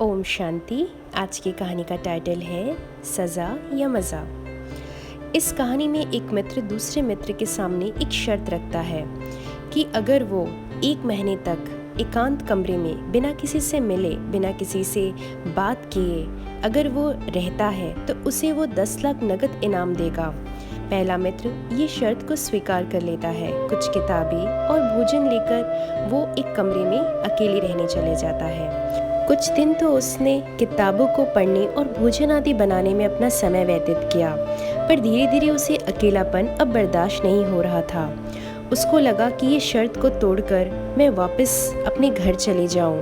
ओम शांति। आज की कहानी का टाइटल है सज़ा या मज़ा। इस कहानी में एक मित्र दूसरे मित्र के सामने एक शर्त रखता है कि अगर वो 1 महीने तक एकांत कमरे में बिना किसी से मिले, बिना किसी से बात किए अगर वो रहता है तो उसे वो 10 लाख नगद इनाम देगा। पहला मित्र ये शर्त को स्वीकार कर लेता है। कुछ किताबें और भोजन लेकर वो एक कमरे में अकेले रहने चले जाता है। कुछ दिन तो उसने किताबों को पढ़ने और भोजन आदि बनाने में अपना समय व्यतीत किया, पर धीरे धीरे उसे अकेलापन अब बर्दाश्त नहीं हो रहा था। उसको लगा कि ये शर्त को तोड़कर मैं वापस अपने घर चले जाऊं।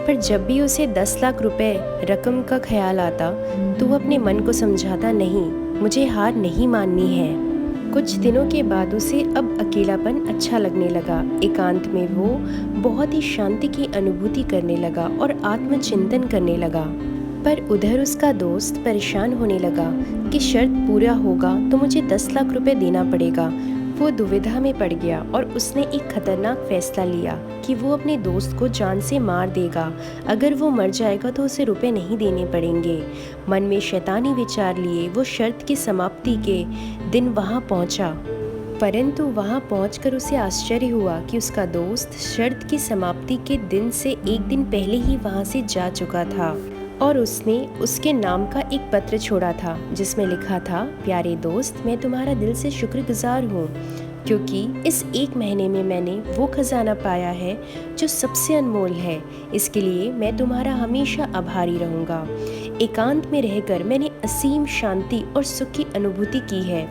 पर जब भी उसे 10 लाख रुपए रकम का ख्याल आता तो वो अपने मन को समझाता, नहीं, मुझे हार नहीं माननी है। कुछ दिनों के बाद उसे अब अकेलापन अच्छा लगने लगा। एकांत में वो बहुत ही शांति की अनुभूति करने लगा और आत्मचिंतन करने लगा। पर उधर उसका दोस्त परेशान होने लगा कि शर्त पूरा होगा तो मुझे 10 लाख रुपए देना पड़ेगा। वो दुविधा में पड़ गया और उसने एक खतरनाक फैसला लिया कि वो अपने दोस्त को जान से मार देगा। अगर वो मर जाएगा तो उसे रुपए नहीं देने पड़ेंगे। मन में शैतानी विचार लिए वो शर्त की समाप्ति के दिन वहाँ पहुँचा, परंतु वहाँ पहुंचकर उसे आश्चर्य हुआ कि उसका दोस्त शर्त की समाप्ति के दिन से एक दिन पहले ही वहाँ से जा चुका था और उसने उसके नाम का एक पत्र छोड़ा था जिसमें लिखा था, प्यारे दोस्त, मैं तुम्हारा दिल से शुक्रगुजार हूँ क्योंकि इस 1 महीने में मैंने वो खजाना पाया है जो सबसे अनमोल है। इसके लिए मैं तुम्हारा हमेशा आभारी रहूँगा। एकांत में रहकर मैंने असीम शांति और सुख की अनुभूति की है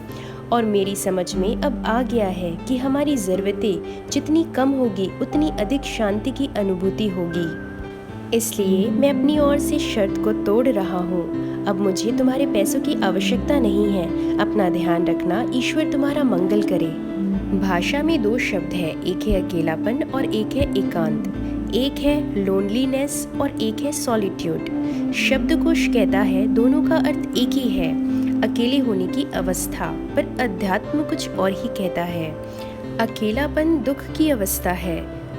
और मेरी समझ में अब आ गया है कि हमारी ज़रूरतें जितनी कम होगी उतनी अधिक शांति की अनुभूति होगी। इसलिए मैं अपनी ओर से शर्त को तोड़ रहा हूँ। अब मुझे तुम्हारे पैसों की आवश्यकता नहीं है। अपना ध्यान रखना। ईश्वर तुम्हारा मंगल करे। भाषा में 2 शब्द है, एक है अकेलापन और एक है एकांत। एक है लोनलीनेस और एक है सॉलिट्यूड। शब्दकोश कहता है दोनों का अर्थ एक ही है, अकेले होने की अवस्था, पर अध्यात्म कुछ और ही कहता है। अकेलापन दुख की अवस्था है,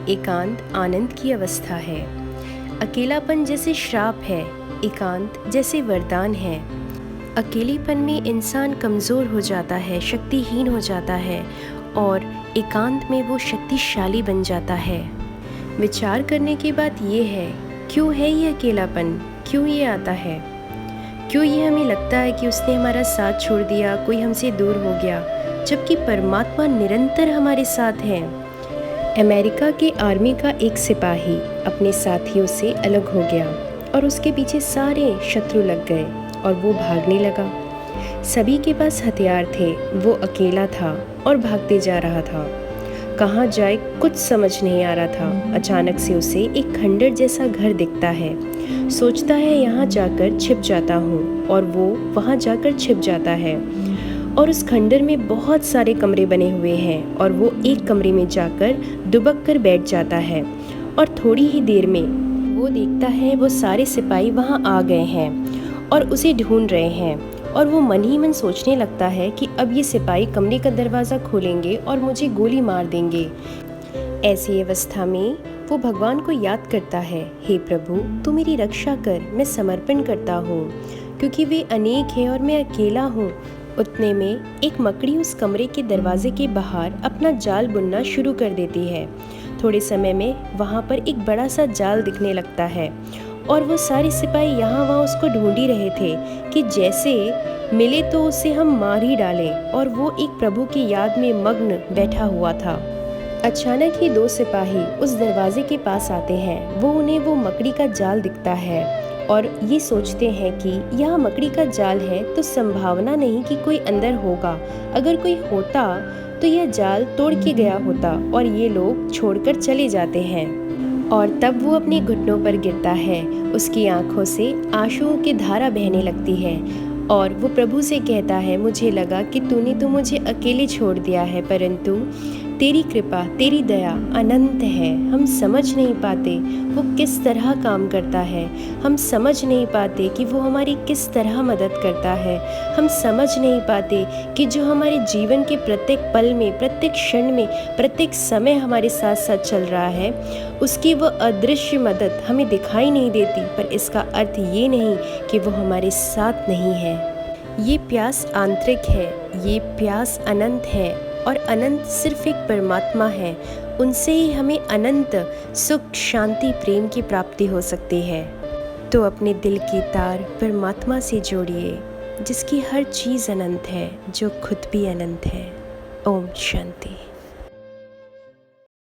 एकांत आनंद की अवस्था है। अकेलापन जैसे श्राप है, एकांत जैसे वरदान है। अकेलेपन में इंसान कमज़ोर हो जाता है, शक्तिहीन हो जाता है और एकांत में वो शक्तिशाली बन जाता है। विचार करने की बात ये है, क्यों है ये अकेलापन, क्यों ये आता है? क्यों ये हमें लगता है कि उसने हमारा साथ छोड़ दिया, कोई हमसे दूर हो गया, जबकि परमात्मा निरंतर हमारे साथ है। अमेरिका के आर्मी का एक सिपाही अपने साथियों से अलग हो गया और उसके पीछे सारे शत्रु लग गए और वो भागने लगा। सभी के पास हथियार थे, वो अकेला था और भागते जा रहा था। कहाँ जाए कुछ समझ नहीं आ रहा था। अचानक से उसे एक खंडर जैसा घर दिखता है। सोचता है यहाँ जाकर छिप जाता हूँ और वो वहाँ जाकर छिप जाता है और उस खंडर में बहुत सारे कमरे बने हुए हैं और वो एक कमरे में जाकर दुबक कर बैठ जाता है और थोड़ी ही देर में वो देखता है वो सारे सिपाही वहाँ आ गए हैं और उसे ढूंढ रहे हैं और वो मन ही मन सोचने लगता है कि अब ये सिपाही कमरे का दरवाज़ा खोलेंगे और मुझे गोली मार देंगे। ऐसी अवस्था में वो भगवान को याद करता है, हे प्रभु, तू मेरी रक्षा कर, मैं समर्पण करता हूँ क्योंकि वे अनेक हैं और मैं अकेला हूँ। उतने में एक मकड़ी उस कमरे के दरवाजे के बाहर अपना जाल बुनना शुरू कर देती है। थोड़े समय में वहाँ पर एक बड़ा सा जाल दिखने लगता है और वो सारे सिपाही यहाँ वहाँ उसको ढूंढ ही रहे थे कि जैसे मिले तो उसे हम मार ही डालें, और वो एक प्रभु की याद में मग्न बैठा हुआ था। अचानक ही 2 सिपाही उस दरवाजे के पास आते हैं। उन्हें वो मकड़ी का जाल दिखता है और ये सोचते हैं कि यहाँ मकड़ी का जाल है तो संभावना नहीं कि कोई अंदर होगा। अगर कोई होता तो यह जाल तोड़ के गया होता और ये लोग छोड़कर चले जाते हैं। और तब वो अपने घुटनों पर गिरता है। उसकी आंखों से आंसुओं की धारा बहने लगती है और वो प्रभु से कहता है, मुझे लगा कि तूने तो मुझे अकेले छोड़ दिया है, परंतु तेरी कृपा, तेरी दया अनंत है। हम समझ नहीं पाते वो किस तरह काम करता है। हम समझ नहीं पाते कि वो हमारी किस तरह मदद करता है। हम समझ नहीं पाते कि जो हमारे जीवन के प्रत्येक पल में, प्रत्येक क्षण में, प्रत्येक समय हमारे साथ साथ चल रहा है, उसकी वो अदृश्य मदद हमें दिखाई नहीं देती, पर इसका अर्थ ये नहीं कि वो हमारे साथ नहीं है। ये प्यास आंतरिक है, ये प्यास अनंत है, और अनंत सिर्फ एक परमात्मा है। उनसे ही हमें अनंत सुख, शांति, प्रेम की प्राप्ति हो सकती है। तो अपने दिल की तार परमात्मा से जोड़िए, जिसकी हर चीज़ अनंत है, जो खुद भी अनंत है। ओम शांति।